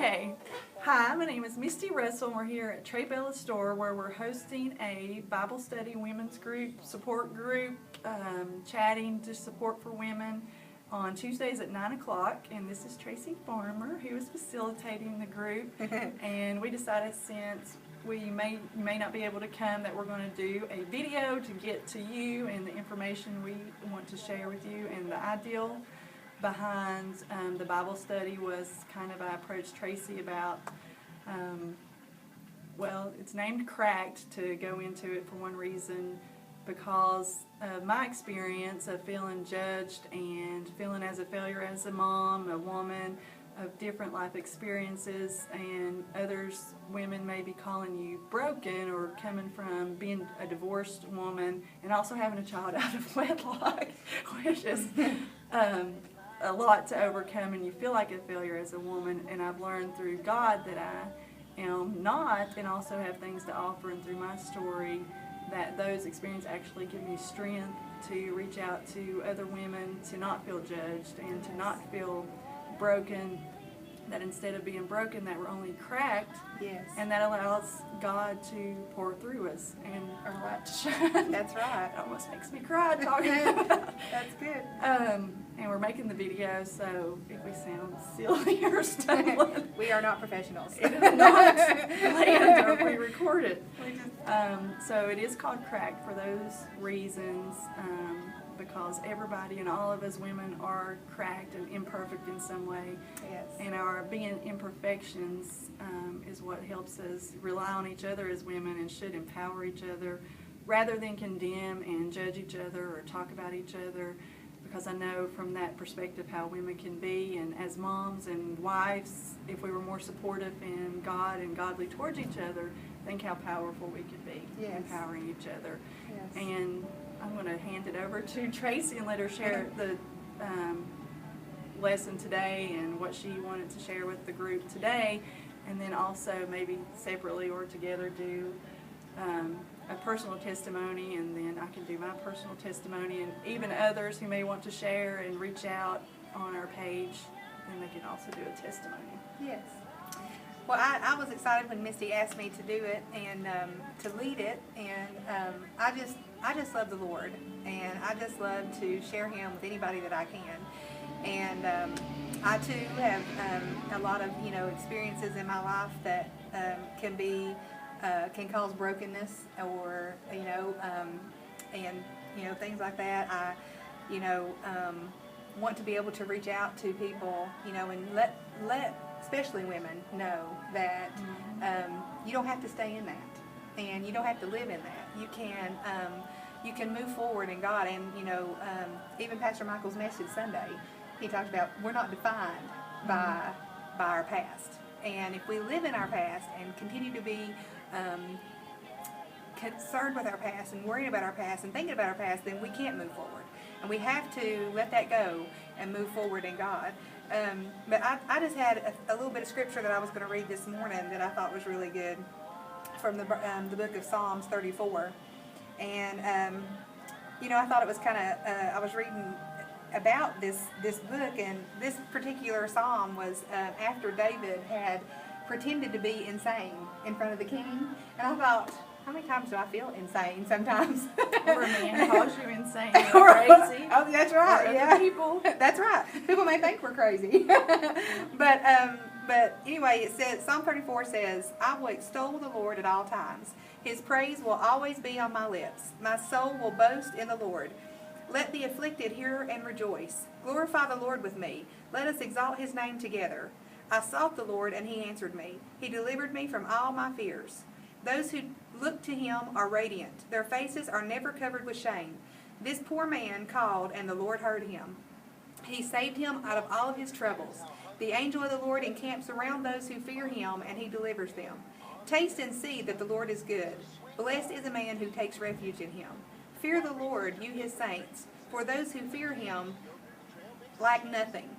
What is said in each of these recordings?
Okay. Hi, my name is Misty Russell, and we're here at Trey Bella's store where we're hosting a Bible study women's group, support group, chatting to support for women on Tuesdays at 9 o'clock. And this is Tracy Farmer, who is facilitating the group. And we decided since we may not be able to come that we're going to do a video to get to you and the information we want to share with you. And the ideal behind the Bible study was kind of I approached Tracy about, well, it's named Cracked to go into it for one reason, because of my experience of feeling judged and feeling as a failure as a mom, a woman, of different life experiences, and others, women may be calling you broken or coming from being a divorced woman and also having a child out of wedlock, which is a lot to overcome, and you feel like a failure as a woman. And I've learned through God that I am not, and also have things to offer, and through my story that those experiences actually give me strength to reach out to other women, to not feel judged and to not feel broken, that instead of being broken that we're only cracked. Yes. And that allows God to pour through us and our light to shine. That's right. It almost makes me cry talking about. That's good. And we're making the video, so if we sound silly or stumbling, We are not professionals. it is not planned or pre-recorded. So it is called Cracked for those reasons, because everybody and all of us women are cracked and imperfect in some way. Yes. And our being imperfections is what helps us rely on each other as women, and should empower each other rather than condemn and judge each other or talk about each other, because I know from that perspective how women can be. And as moms and wives, if we were more supportive in God and godly towards each other, think how powerful we could be. Yes. Empowering each other. Yes. And I'm going to hand it over to Tracy and let her share the lesson today and what she wanted to share with the group today, and then also maybe separately or together do a personal testimony, and then I can do my personal testimony, and even others who may want to share and reach out on our page, and they can also do a testimony. Yes. Well, I was excited when Misty asked me to do it and to lead it, and I just love the Lord, and I just love to share Him with anybody that I can. And I too have a lot of experiences in my life that can cause brokenness, or and things like that. I want to be able to reach out to people, and let especially women know that you don't have to stay in that, and you don't have to live in that. You can move forward in God. And even Pastor Michael's message Sunday, he talked about we're not defined by our past, and if we live in our past and continue to be concerned with our past and worrying about our past and thinking about our past, then we can't move forward, and we have to let that go and move forward in God. But I just had a little bit of scripture that I was going to read this morning that I thought was really good from the book of Psalms 34. And I thought it was kind of I was reading about this book, and this particular psalm was after David had pretended to be insane in front of the king. And I thought, how many times do I feel insane sometimes? Or a man calls you insane or crazy. Oh, that's right. Or Yeah, people. That's right. People may think we're crazy. But anyway, it says, Psalm 34 says, I will extol the Lord at all times. His praise will always be on my lips. My soul will boast in the Lord. Let the afflicted hear and rejoice. Glorify the Lord with me. Let us exalt His name together. I sought the Lord, and He answered me. He delivered me from all my fears. Those who look to Him are radiant. Their faces are never covered with shame. This poor man called, and the Lord heard him. He saved him out of all of his troubles. The angel of the Lord encamps around those who fear Him, and He delivers them. Taste and see that the Lord is good. Blessed is a man who takes refuge in Him. Fear the Lord, you His saints, for those who fear Him lack nothing.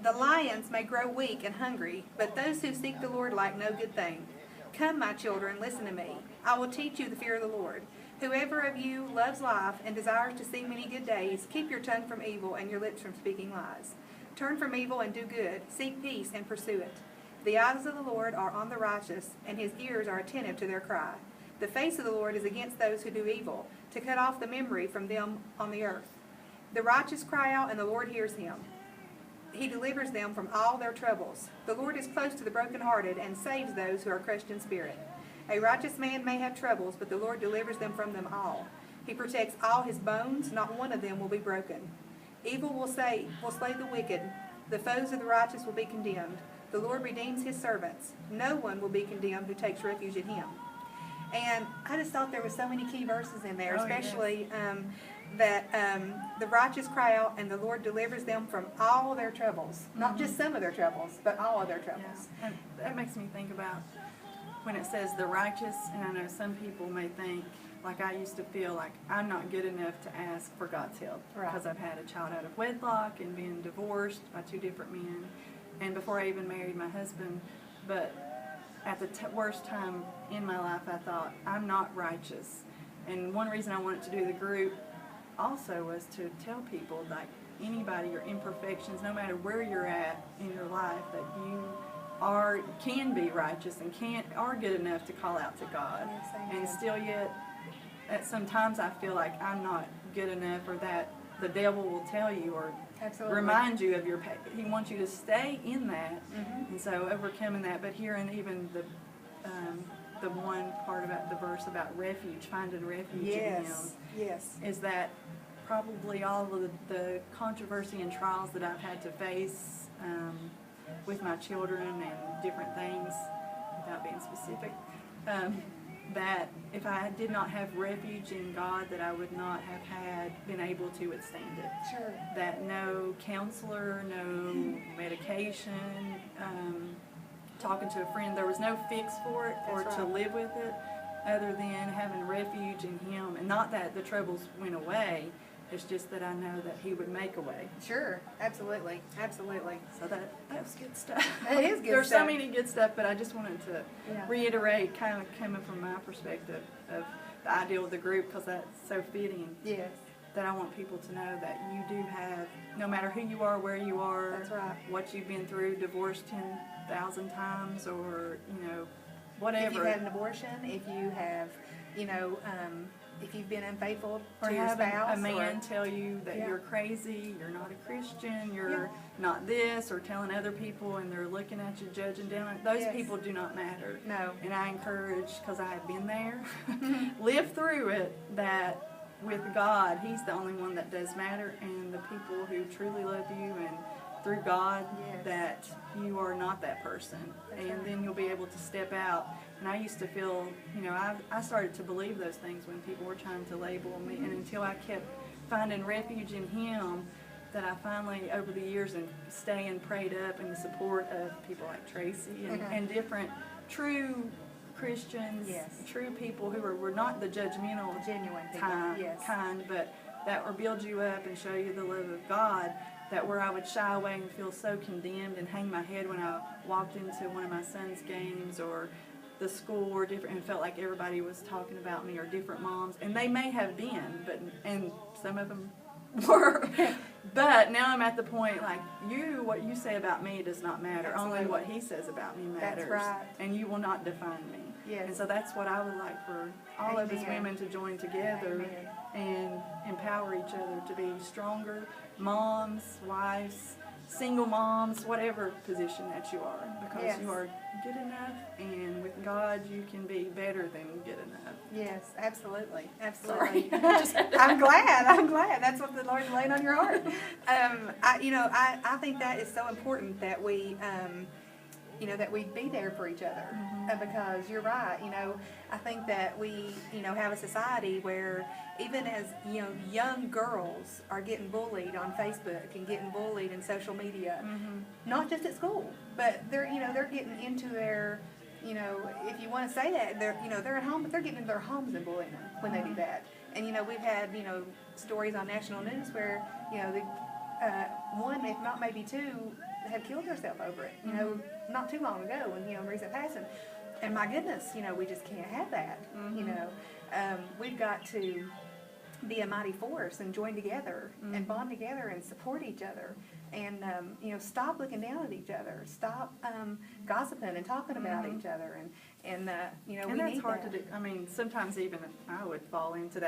The lions may grow weak and hungry, but those who seek the Lord lack no good thing. Come, my children, listen to me. I will teach you the fear of the Lord. Whoever of you loves life and desires to see many good days, keep your tongue from evil and your lips from speaking lies. Turn from evil and do good. Seek peace and pursue it. The eyes of the Lord are on the righteous, and his ears are attentive to their cry. The face of the Lord is against those who do evil, to cut off the memory from them on the earth. The righteous cry out, and the Lord hears him. He delivers them from all their troubles. The Lord is close to the brokenhearted and saves those who are crushed in spirit. A righteous man may have troubles, but the Lord delivers them from them all. He protects all his bones, not one of them will be broken. Evil will slay the wicked. The foes of the righteous will be condemned. The Lord redeems his servants. No one will be condemned who takes refuge in him. And I just thought there were so many key verses in there, especially that the righteous cry out and the Lord delivers them from all their troubles. Not just some of their troubles, but all of their troubles. Yeah. And that makes me think about when it says the righteous, and I know some people may think, like I used to feel like I'm not good enough to ask for God's help. Right. Because I've had a child out of wedlock and been divorced by 2 different men. And before I even married my husband, but at the worst time in my life, I thought, I'm not righteous. And one reason I wanted to do the group also was to tell people, like, anybody, your imperfections, no matter where you're at in your life, that you can be righteous and are good enough to call out to God. Yes, and still yet, at sometimes I feel like I'm not good enough, or that the devil will tell you or remind you of your past. He wants you to stay in that, and so overcoming that. But here in even the one part about the verse about refuge, finding refuge in Him, is that probably all of the controversy and trials that I've had to face with my children and different things, without being specific, that if I did not have refuge in God, that I would not have been able to withstand it. Sure. That no counselor, no medication, talking to a friend, there was no fix for it or to live with it other than having refuge in Him. And not that the troubles went away, it's just that I know that He would make a way. Sure, absolutely, absolutely. So that was good stuff. It is good There's stuff. so many good stuff, but I just wanted to reiterate, kind of coming from my perspective of the ideal of the group, because that's so fitting. Yes. That I want people to know that you do have, no matter who you are, where you are, That's right. what you've been through, divorced 10,000 times, or, whatever. If you've had an abortion, if you have, if you've been unfaithful or to your having spouse. a man tell you that you're crazy, you're not a Christian, you're not this, or telling other people and they're looking at you, judging down. Those people do not matter. No. And I encourage, because I have been there, live through it, that with God, He's the only one that does matter, and the people who truly love you, and through God, that you are not that person. And then you'll be able to step out. And I used to feel, I started to believe those things when people were trying to label me, and until I kept finding refuge in Him, that I finally, over the years, and staying prayed up in the support of people like Tracy and different true Christians, true people who were not the judgmental, genuine kind, but that will build you up and show you the love of God. That where I would shy away and feel so condemned and hang my head when I walked into one of my son's games or the school or different, and felt like everybody was talking about me, or different moms, and they may have been, and some of them were, but now I'm at the point, like, what you say about me does not matter. Absolutely. Only what He says about me matters. That's right. And you will not define me. Yes. And so that's what I would like for all of us women to join together and empower each other to be stronger moms, wives, single moms, whatever position that you are, because you are good enough, and with God you can be better than good enough. Yes, absolutely, absolutely. I'm glad. That's what the Lord's laying on your heart. I think that is so important that we, that we be there for each other, because you're right. I think that we, have a society where even as, young girls are getting bullied on Facebook and getting bullied in social media, not just at school, but they're getting into their, if you want to say that, they're at home, but they're getting into their homes and bullying them when they do that. And, we've had, stories on national news where, one, if not maybe two, have killed herself over it, not too long ago, in recent passing. And my goodness, we just can't have that, We've got to be a mighty force and join together and bond together and support each other. And, stop looking down at each other. Stop gossiping and talking about each other. And And we that's need hard that. to do. I mean, sometimes even I would fall into that